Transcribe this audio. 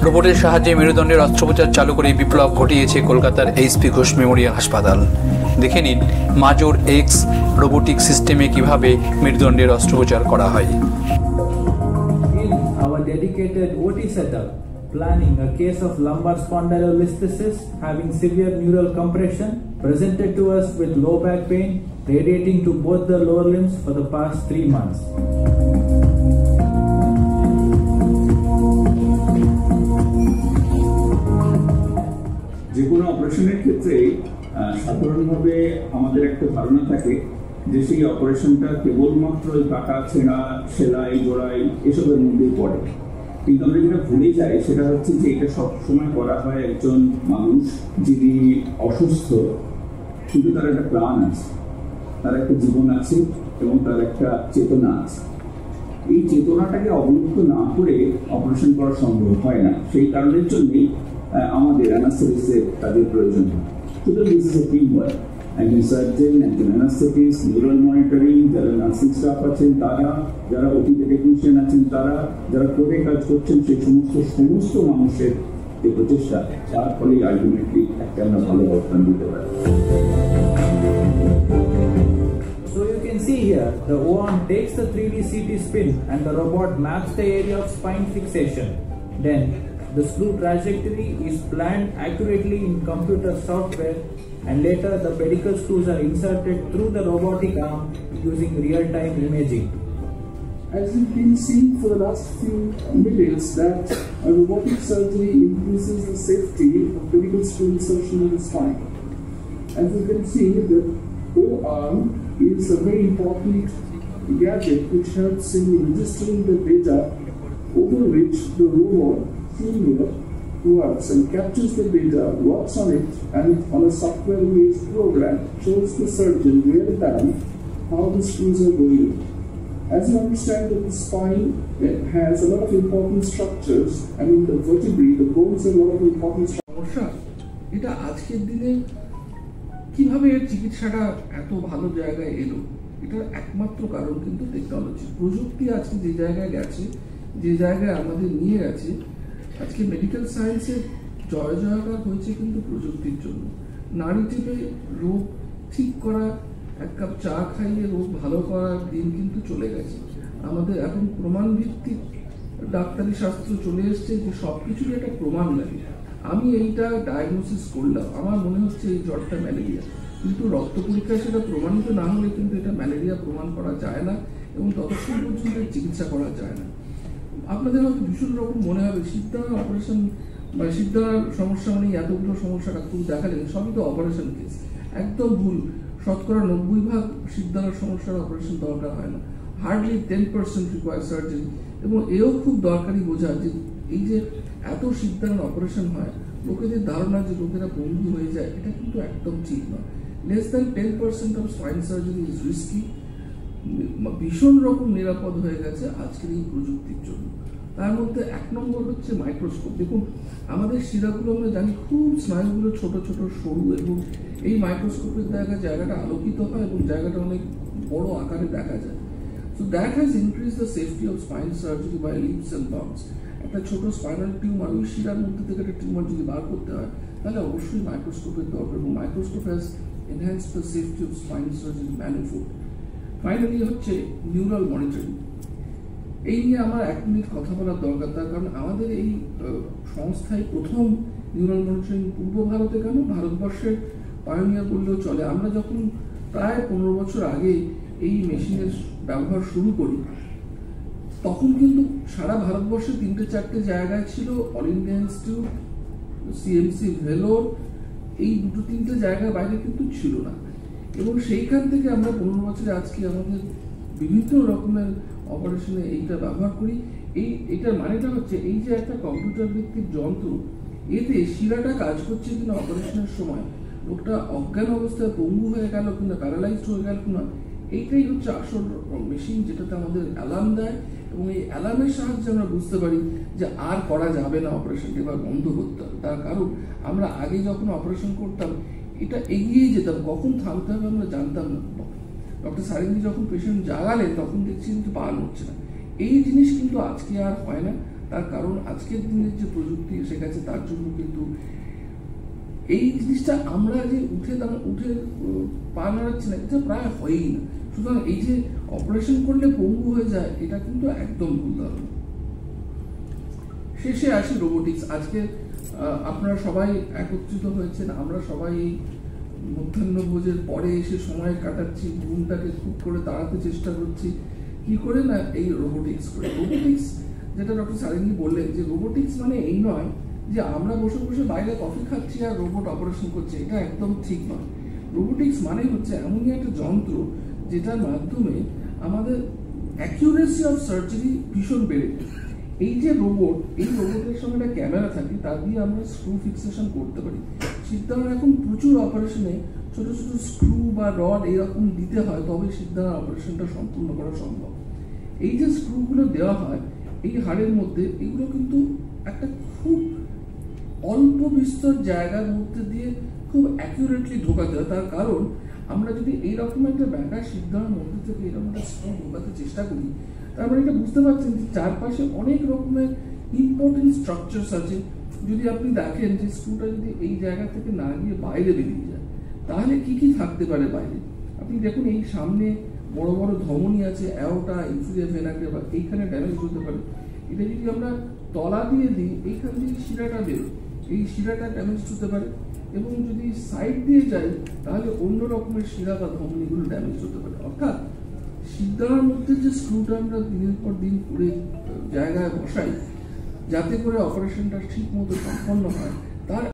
রোবটের সাহায্যে মেরুদণ্ডের অস্ত্রোপচার চালু করে বিপ্লব ঘটিয়েছে কলকাতার এইচপি ঘোষ মেমোরিয়াল হাসপাতাল। দেখে নিন মাজর এক্স রোবোটিক সিস্টেমে কিভাবে মেরুদণ্ডের অস্ত্রোপচার করা হয়। Our dedicated OT setup, planning a case of lumbar spondylolisthesis having severe neural compression, presented to us with low back pain radiating to both the lower limbs for the past 3 months. যে কোনো অপারেশনের ক্ষেত্রে সাধারণভাবে আমাদের একটা ধারণা থাকে যে সেই অপারেশনটা কেবলমাত্র কাটা ছেঁড়া সেলাই জোড়াই এসবের মধ্যেই পড়ে, কিন্তু আমরা যেটা ভুলে যাই সেটা হচ্ছে যে এটা সবসময় করা হয় একজন মানুষ যিনি অসুস্থ, কিন্তু তার একটা প্রাণ আছে, তার একটা জীবন আছে এবং তার একটা চেতনা আছে। এই চেতনাটাকে অবলুপ্ত না করে অপারেশন করা সম্ভব হয় না। সেই কারণের জন্যই আমাদের অ্যানাস্থেটিস্টের তাদের প্রয়োজন হয়। সুতরাং this is a team work. একজন সার্জন, একজন অ্যানাস্থেটিস্ট, নিউরাল মনিটরিং, যারা নার্সিং স্টাফ আছেন তারা, যারা ওটিতে টেকনিশিয়ান আছেন তারা, যারা কোর্টে কাজ করছেন, সেই সমস্ত মানুষের যে প্রচেষ্টা, তার ফলে আলটিমেটলি একটা আমরা ভালো অবস্থান দিতে পারি। So you can see here, the O-arm takes the 3D CT spin and the robot maps the area of spine fixation. Then the screw trajectory is planned accurately in computer software, and later the pedicle screws are inserted through the robotic arm using real-time imaging. As you've been seeing for the last few minutes, that a robotic surgery increases the safety of pedicle screw insertion in the spine. As you can see, the O-arm is a very important gadget which helps in registering the data over which the robot firmware works and captures the data, works on it, and on a software-based program shows the surgeon real time how the screws are going. As you understand that the spine has a lot of important structures, and in the vertebrae, the bones have a lot of important structures. এটা আজকের দিনে কিভাবে চিকিৎসাটা এত ভালো জায়গায় এলো, এটার একমাত্র কারণ কিন্তু টেকনোলজি, প্রযুক্তি। আজকে যে জায়গায় গেছে, যে জায়গায় আমাদের নিয়ে গেছে, আজকে মেডিকেল সায়েন্সের জয় জয়কার হয়েছে কিন্তু প্রযুক্তির জন্য। নাড়ি টিপে রোগ ঠিক করা, এক কাপ চা খাইয়ে রোগ ভালো করার দিন কিন্তু চলে গেছে। আমাদের এখন প্রমাণ ভিত্তিক ডাক্তারি শাস্ত্র চলে এসছে যে সবকিছুর একটা প্রমাণ লাগে। আমি এইটা ডায়াগনোসিস করলাম, আমার মনে হচ্ছে এই জ্বরটা ম্যালেরিয়া, কিন্তু রক্ত পরীক্ষায় সেটা প্রমাণিত না হলে কিন্তু এটা ম্যালেরিয়া প্রমাণ করা যায় না এবং ততক্ষণ পর্যন্ত চিকিৎসা করা যায় না। আপনাদের হয়তো ভীষণ রকম মনে হবে সিদ্ধার অপারেশন বা সিদ্ধার সমস্যা মানে এতগুলো সমস্যা ডাক্তার দেখালেন, সবই তো অপারেশন কেস। একদম ভুল। শতকরা 90% সিদ্ধার সমস্যার অপারেশন দরকার হয় না। Hardly 10% require surgery. এবং এও খুব দরকারি বোঝা যে এই যে এত সিদ্ধার অপারেশন হয়, লোকেদের ধারণা যে লোকেরা বন্দী হয়ে যায়, এটা কিন্তু একদম ঠিক নয়। Less than 10% of spine surgery is risky. ভীষণ রকম নিরাপদ হয়ে গেছে আজকের এই প্রযুক্তির জন্য। তার মধ্যে 1 নম্বর হচ্ছে মাইক্রোস্কোপ। দেখুন, আমাদের শিরাগুলো আমরা জানি খুব স্নায়ুগুলো ছোট ছোট সরু, এবং এই মাইক্রোস্কোপের জায়গাটা আলোকিত হয় এবং জায়গাটা অনেক বড় আকারে দেখা যায়। So that has increase the safety of spine surgery by leaps and bumps. একটা ছোট স্পাইনাল টিউমার, ওই শিরার মধ্যে থেকে একটা টিউমার যদি বার করতে হয়, তাহলে অবশ্যই মাইক্রোস্কোপের দরকার, এবং microscope has enhance the safety of spine surgery manifold. Finally হচ্ছে নিউরাল মনিটরিং। এই নিয়ে আমার 1 মিনিট কথা বলার দরকার, তার কারণ আমাদের এই সংস্থায় প্রথম নিউরাল মনিটরিং পূর্ব ভারতে, কেন ভারতবর্ষের পায়োনিয়ার বললেও চলে। আমরা যখন প্রায় 15 বছর আগে এই মেশিনের ব্যবহার শুরু করি, তখন কিন্তু সারা ভারতবর্ষে 3-4টে জায়গায় ছিল all India institute, CMC Vellore, এই 2-3টে জায়গার বাইরে কিন্তু ছিল না। এবং সেইখান থেকে আমরা 15 বছরে আজকে আমাদের বিভিন্ন রকমের অপারেশনে এইটা ব্যবহার করি। এইটার মানেটা হচ্ছে এই যে একটা কম্পিউটার ভিত্তিক যন্ত্র, এতে শিরাটা কাজ করছে কিনা অপারেশনের সময়, লোকটা অজ্ঞান অবস্থায় পঙ্গু হয়ে গেল কিনা, প্যারালাইজড হয়ে গেল কিনা, এইটাই হচ্ছে আসল মেশিন, যেটাতে আমাদের অ্যালার্ম দেয়, এবং এই অ্যালার্মের সাহায্যে আমরা বুঝতে পারি যে আর করা যাবে না, অপারেশনটা এবার বন্ধ করতে হবে। তার কারণ আমরা আগে যখন অপারেশন করতাম, এটা এগিয়ে যেতাম, কখন থামতে হবে আমরা জানতাম না। ডক্টর সারেঙ্গি যখন পেশেন্ট জাগালেন, তখন দেখছি কিন্তু পা নড়ছে না। এই জিনিস কিন্তু আজকে আর হয় না। তার কারণ আজকের দিনের যে প্রযুক্তি এসে গেছে তার জন্য কিন্তু এই জিনিসটা আমরা যে উঠে পা নাড়াচ্ছি না, এটা প্রায় হয়ই না। সুতরাং এই যে অপারেশন করলে পঙ্গু হয়ে যায়, এটা কিন্তু একদম ভুল ধারণা। শেষে আসি রোবোটিক্স। আজকে আপনারা সবাই একত্রিত হয়েছেন, আমরা সবাই মধ্যাহ্নভোজের পরে এসে সময় কাটাচ্ছি, ঘুমটাকে খুব করে তাড়াতে চেষ্টা করছি। কি করে না, এই রোবোটিক্স করে। রোবোটিক্স যেটা ডক্টর সারেঙ্গি বললেন, যে রোবোটিক্স মানে এই নয় যে আমরা বসে বসে বাইরে কফি খাচ্ছি আর রোবট অপারেশন করছে, এটা একদম ঠিক নয়। রোবোটিক্স মানে হচ্ছে এমনই একটা যন্ত্র যেটার মাধ্যমে আমাদের অ্যাকিউরেসি অফ সার্জারি ভীষণ বেড়ে যায়। এই যে রোবট, এই রোবটের সঙ্গে একটা ক্যামেরা থাকে, তার দিয়ে আমরা স্ক্রু ফিক্সেশন করতে পারি। সিদ্ধান্ত এখন প্রচুর অপারেশনে ছোট ছোট স্ক্রু বা রড এরকম দিতে হয়, তবে সিদ্ধান্ত অপারেশনটা সম্পূর্ণ করা সম্ভব। এই যে স্ক্রুগুলো দেওয়া হয় এই হাড়ের মধ্যে, এগুলো কিন্তু একটা খুব অল্প বিস্তর জায়গার মধ্যে দিয়ে খুব অ্যাকিউরেটলি ঢোকাতে হয়। তার কারণ আমরা যদি এইরকম একটা ব্যাটা সিদ্ধান্তের মধ্যে থেকে এরকম একটা স্ক্রু ঢোকাতে চেষ্টা করি, তার মানে এটা বুঝতে পারছেন যে চারপাশে অনেক রকমের ইম্পর্টেন্ট স্ট্রাকচারস আছে। যদি আপনি দেখেন যে স্ক্রুটা যদি এই জায়গা থেকে না গিয়ে বাইরে বেরিয়ে যায়, তাহলে কি কি থাকতে পারে বাইরে। আপনি দেখুন এই সামনে বড় বড় ধমনী আছে, অ্যাওর্টা, ইনফেরিয়র ভেনা কেভা, এইখানে ড্যামেজ হতে পারে। এটা যদি আমরা তলা দিয়ে দিই, এইখান দিয়ে শিরাটা বেরোয়, এই শিরাটা ড্যামেজ হতে পারে। এবং যদি সাইড দিয়ে যায়, তাহলে অন্য রকমের শিরা বা ধমনীগুলো ড্যামেজ হতে পারে। অর্থাৎ সিদ্ধার মধ্যে যে স্ক্রুটা আমরা দিনের পর দিন করে জায়গায় বসাই, যাতে করে অপারেশনটা ঠিক মতো সম্পন্ন হয়, তার